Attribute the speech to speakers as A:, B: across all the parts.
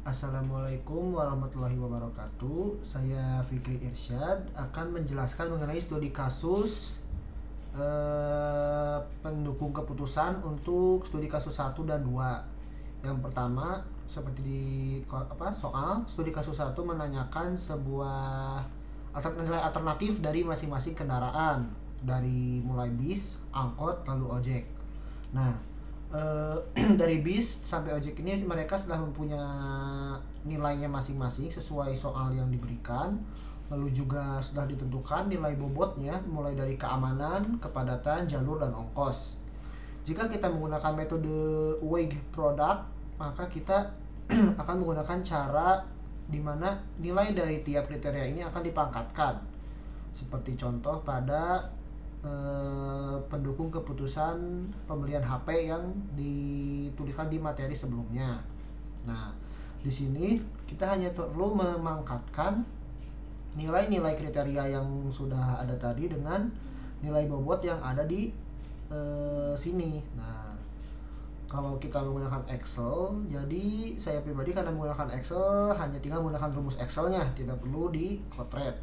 A: Assalamualaikum warahmatullahi wabarakatuh. Saya Fikri Irsyad akan menjelaskan mengenai studi kasus pendukung keputusan untuk studi kasus 1 dan 2. Yang pertama, seperti di soal studi kasus 1 menanyakan sebuah nilai alternatif dari masing-masing kendaraan, dari mulai bis, angkot, lalu ojek. Nah, dari bis sampai ojek ini mereka sudah mempunyai nilainya masing-masing sesuai soal yang diberikan. Lalu juga sudah ditentukan nilai bobotnya mulai dari keamanan, kepadatan, jalur, dan ongkos. Jika kita menggunakan metode weight product, maka kita akan menggunakan cara di mana nilai dari tiap kriteria ini akan dipangkatkan. Seperti contoh pada pendukung keputusan pembelian HP yang dituliskan di materi sebelumnya. Nah, di sini kita hanya perlu memangkatkan nilai-nilai kriteria yang sudah ada tadi dengan nilai bobot yang ada di sini. Nah, kalau kita menggunakan Excel, jadi saya pribadi karena menggunakan Excel hanya tinggal menggunakan rumus Excelnya, tidak perlu di Cotret.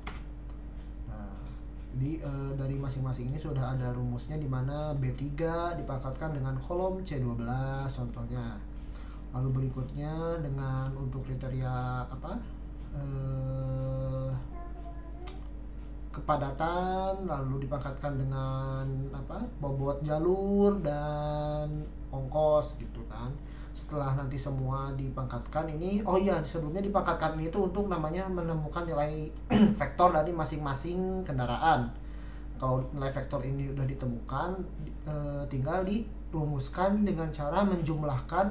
A: Jadi dari masing-masing ini sudah ada rumusnya, di mana B3 dipangkatkan dengan kolom C12 contohnya. Lalu berikutnya dengan untuk kriteria kepadatan, lalu dipangkatkan dengan bobot jalur dan ongkos gitu kan. Setelah nanti semua dipangkatkan ini, sebelumnya dipangkatkan itu untuk namanya menemukan nilai vektor dari masing-masing kendaraan. Kalau nilai vektor ini sudah ditemukan, tinggal dirumuskan dengan cara menjumlahkan,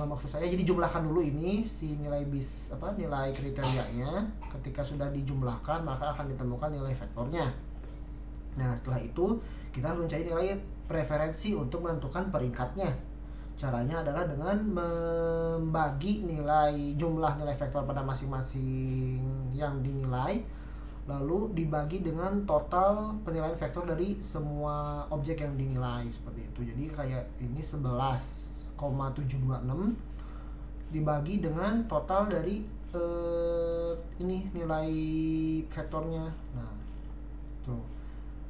A: maksud saya jadi jumlahkan dulu ini si nilai nilai kriterianya. Ketika sudah dijumlahkan maka akan ditemukan nilai vektornya. Nah, setelah itu kita harus mencari nilai preferensi untuk menentukan peringkatnya. Caranya adalah dengan membagi jumlah nilai vektor pada masing-masing yang dinilai, lalu dibagi dengan total penilaian vektor dari semua objek yang dinilai, seperti itu. Jadi kayak ini 11,726 dibagi dengan total dari ini nilai vektornya. Nah, tuh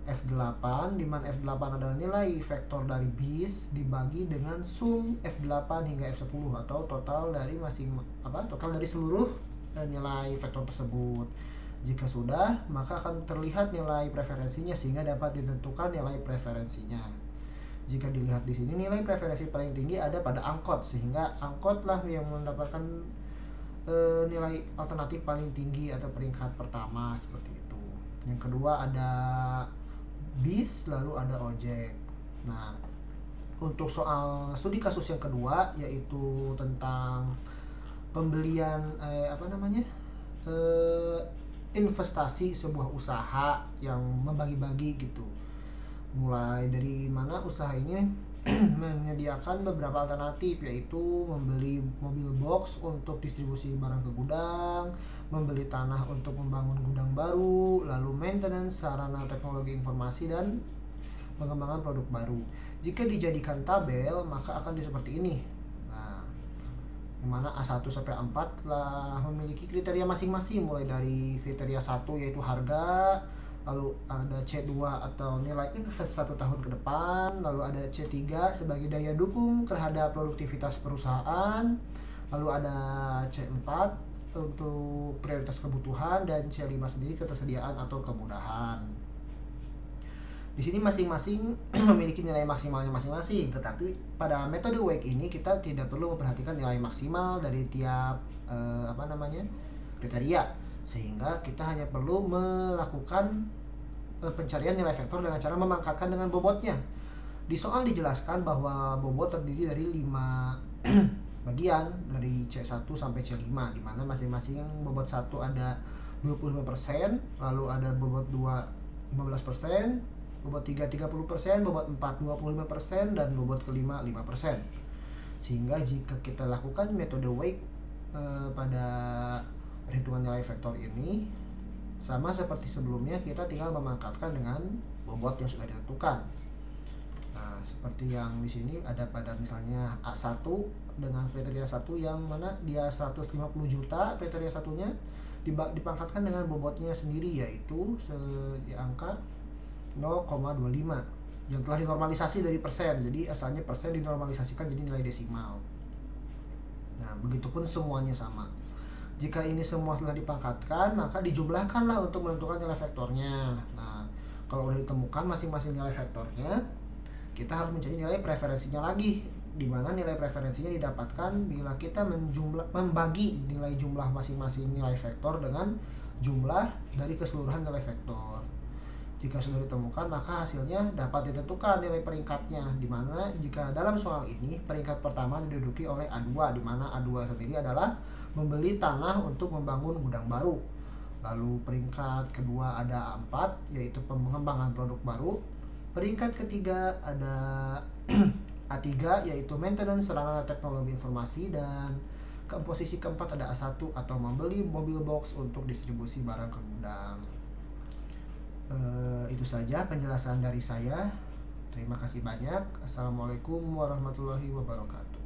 A: F8, di mana F8 adalah nilai vektor dari bis dibagi dengan sum F8 hingga F10 atau total dari total dari seluruh nilai vektor tersebut. Jika sudah, maka akan terlihat nilai preferensinya sehingga dapat ditentukan nilai preferensinya. Jika dilihat di sini nilai preferensi paling tinggi ada pada angkot, sehingga angkotlah yang mendapatkan nilai alternatif paling tinggi atau peringkat pertama, seperti itu. Yang kedua ada bis, lalu ada ojek. Nah, untuk soal studi kasus yang kedua yaitu tentang pembelian investasi sebuah usaha yang membagi-bagi gitu. Mulai dari mana usaha ini menyediakan beberapa alternatif, yaitu membeli mobil box untuk distribusi barang ke gudang, membeli tanah untuk membangun gudang baru, lalu maintenance, sarana teknologi informasi, dan pengembangan produk baru. Jika dijadikan tabel maka akan seperti ini. Nah, dimana A1 sampai A4 telah memiliki kriteria masing-masing, mulai dari kriteria 1 yaitu harga, lalu ada C2 atau nilai invest 1 tahun ke depan, lalu ada C3 sebagai daya dukung terhadap produktivitas perusahaan, lalu ada C4 untuk prioritas kebutuhan, dan C5 sendiri ketersediaan atau kemudahan. Di sini masing-masing memiliki nilai maksimalnya masing-masing, tetapi pada metode weight ini kita tidak perlu memperhatikan nilai maksimal dari tiap kriteria, sehingga kita hanya perlu melakukan pencarian nilai vektor dengan cara memangkatkan dengan bobotnya. Di soal dijelaskan bahwa bobot terdiri dari 5 bagian, dari C1 sampai C5, di mana masing-masing bobot 1 ada 25%, lalu ada bobot 2 15%, bobot 3 30%, bobot 4 25%, dan bobot kelima 5%. Sehingga jika kita lakukan metode weight pada perhitungan nilai vektor ini, sama seperti sebelumnya, kita tinggal memangkatkan dengan bobot yang sudah ditentukan. Nah, seperti yang di sini ada pada misalnya A1 dengan kriteria 1 yang mana dia 150 juta kriteria satunya dipangkatkan dengan bobotnya sendiri yaitu di angka 0,25 yang telah dinormalisasi dari persen. Jadi asalnya persen dinormalisasikan jadi nilai desimal. Nah, begitupun semuanya sama. Jika ini semua telah dipangkatkan, maka dijumlahkanlah untuk menentukan nilai vektornya. Nah, kalau sudah ditemukan masing-masing nilai vektornya, kita harus mencari nilai preferensinya lagi, di mana nilai preferensinya didapatkan bila kita membagi nilai jumlah masing-masing nilai vektor dengan jumlah dari keseluruhan nilai vektor. Jika sudah ditemukan, maka hasilnya dapat ditentukan nilai peringkatnya, di mana jika dalam soal ini peringkat pertama diduduki oleh A2, di mana A2 sendiri adalah membeli tanah untuk membangun gudang baru. Lalu peringkat kedua ada A4, yaitu pengembangan produk baru. Peringkat ketiga ada A3, yaitu maintenance sarana teknologi informasi, dan posisi keempat ada A1 atau membeli mobil box untuk distribusi barang ke gudang. Itu saja penjelasan dari saya. Terima kasih banyak. Assalamualaikum warahmatullahi wabarakatuh.